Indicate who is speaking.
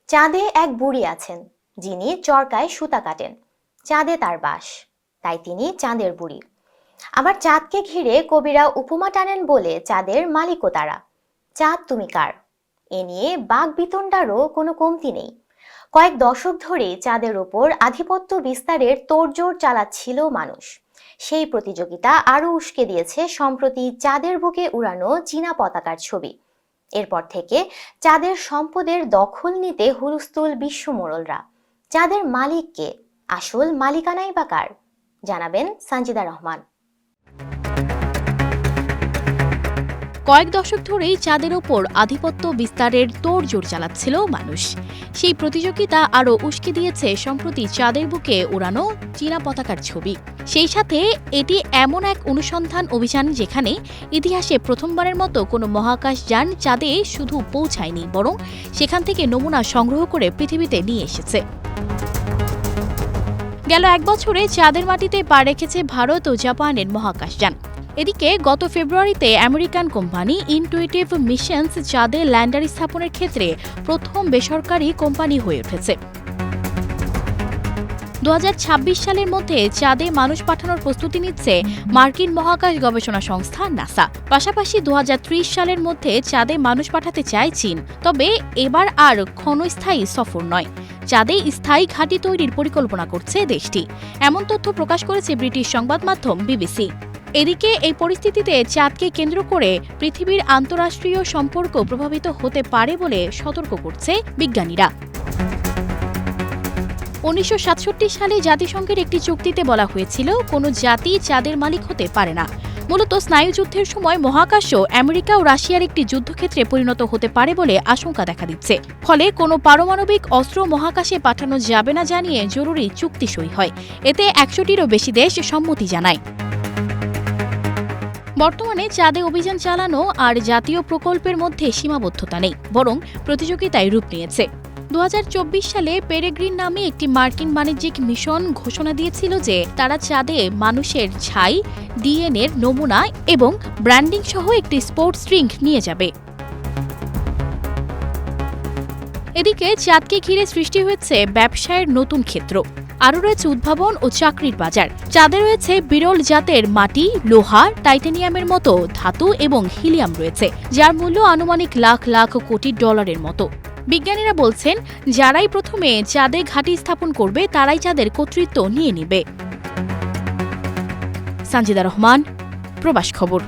Speaker 1: চাঁদে এক বুড়ি আছেন, যিনি চরকায় সুতা কাটেন। চাঁদে তার বাস, তাই তিনি চাঁদের বুড়ি। আবার চাঁদকে ঘিরে কবিরা উপমা টানেন বলে চাঁদের মালিকও তারা। চাঁদ তুমি কার, এ নিয়ে বাকবিতণ্ডারও কোনো কমতি নেই। কয়েক দশক ধরে চাঁদের ওপর আধিপত্য বিস্তারের তোড়জোড় চালাচ্ছিল মানুষ। সেই প্রতিযোগিতা আরও উস্কে দিয়েছে সম্প্রতি চাঁদের বুকে উড়ানো চীনা পতাকার ছবি। এরপর থেকে চাঁদের সম্পদের দখল নিতে হুলস্থুল বিশ্বমোড়লরা। চাঁদের মালিক কে, আসল মালিকানাই বা কার, জানাবেন সানজিদা রহমান।
Speaker 2: কয়েক দশক ধরেই চাঁদের ওপর আধিপত্য বিস্তারের তোড়জোড় চালাচ্ছিল মানুষ। সেই প্রতিযোগিতা আরও উস্কে দিয়েছে সম্প্রতি চাঁদের বুকে উড়ানো চীনা পতাকার ছবি। সেই সাথে এটি এমন এক অনুসন্ধান অভিযান যেখানে ইতিহাসে প্রথমবারের মতো কোনো মহাকাশযান চাঁদে শুধু পৌঁছায়নি, বরং সেখান থেকে নমুনা সংগ্রহ করে পৃথিবীতে নিয়ে এসেছে। গেল এক বছরে চাঁদের মাটিতে পা রেখেছে ভারত ও জাপানের মহাকাশযান। এদিকে গত ফেব্রুয়ারিতে আমেরিকান কোম্পানি ইনটুইটিভ মিশনস চাঁদে ল্যান্ডার স্থাপনের ক্ষেত্রে প্রথম বেসরকারি কোম্পানি হয়ে উঠেছে। 2026 সালের মধ্যে চাঁদে মানুষ পাঠানোর প্রস্তুতি নিচ্ছে মার্কিন মহাকাশ গবেষণা সংস্থা নাসা। পাশাপাশি 2030 সালের মধ্যে চাঁদে মানুষ পাঠাতে চায় চীন। তবে এবার আর ক্ষণস্থায়ী সফর নয়, চাঁদে স্থায়ী ঘাঁটি তৈরির পরিকল্পনা করছে দেশটি। এমন তথ্য প্রকাশ করেছে ব্রিটিশ সংবাদ মাধ্যম বিবিসি। এদিকে এই পরিস্থিতিতে চাঁদকে কেন্দ্র করে পৃথিবীর আন্তঃরাষ্ট্রীয় সম্পর্ক প্রভাবিত হতে পারে বলে সতর্ক করছে বিজ্ঞানীরা। 1967 সালে জাতিসংঘের একটি চুক্তিতে বলা হয়েছিল, কোনো জাতি চাঁদের মালিক হতে পারে না। মূলত স্নায়ুযুদ্ধের সময় মহাকাশও আমেরিকা ও রাশিয়ার একটি যুদ্ধক্ষেত্রে পরিণত হতে পারে বলে আশঙ্কা দেখা দিচ্ছে। ফলে কোনো পারমাণবিক অস্ত্র মহাকাশে পাঠানো যাবে না জানিয়ে জরুরি চুক্তি সই হয়। এতে 100টিরও বেশি দেশ সম্মতি জানায়। বর্তমানে চাঁদে অভিযান চালানো আর জাতীয় প্রকল্পের মধ্যে সীমাবদ্ধতা নেই, বরং প্রতিযোগিতায় রূপ নিয়েছে। 2024 সালে পেরেগ্রিন নামে একটি মার্কিন বাণিজ্যিক মিশন ঘোষণা দিয়েছিল যে তারা চাঁদে মানুষের ছাই, ডিএনএর নমুনা এবং ব্র্যান্ডিং সহ একটি স্পোর্টস ড্রিঙ্ক নিয়ে যাবে। এদিকে চাঁদকে ঘিরে সৃষ্টি হয়েছে ব্যবসায়ের নতুন ক্ষেত্র। আরও রয়েছে উদ্ভাবন ও চাকরির বাজার। চাঁদে রয়েছে বিরল জাতের মাটি, লোহা, টাইটানিয়ামের মতো ধাতু এবং হিলিয়াম রয়েছে, যার মূল্য আনুমানিক লাখ লাখ কোটি ডলারের মতো। বিজ্ঞানীরা বলছেন, যারাই প্রথমে চাঁদে ঘাঁটি স্থাপন করবে তারাই চাঁদের কর্তৃত্ব নিয়ে নেবে। সানজিদা রহমান, প্রবাস খবর।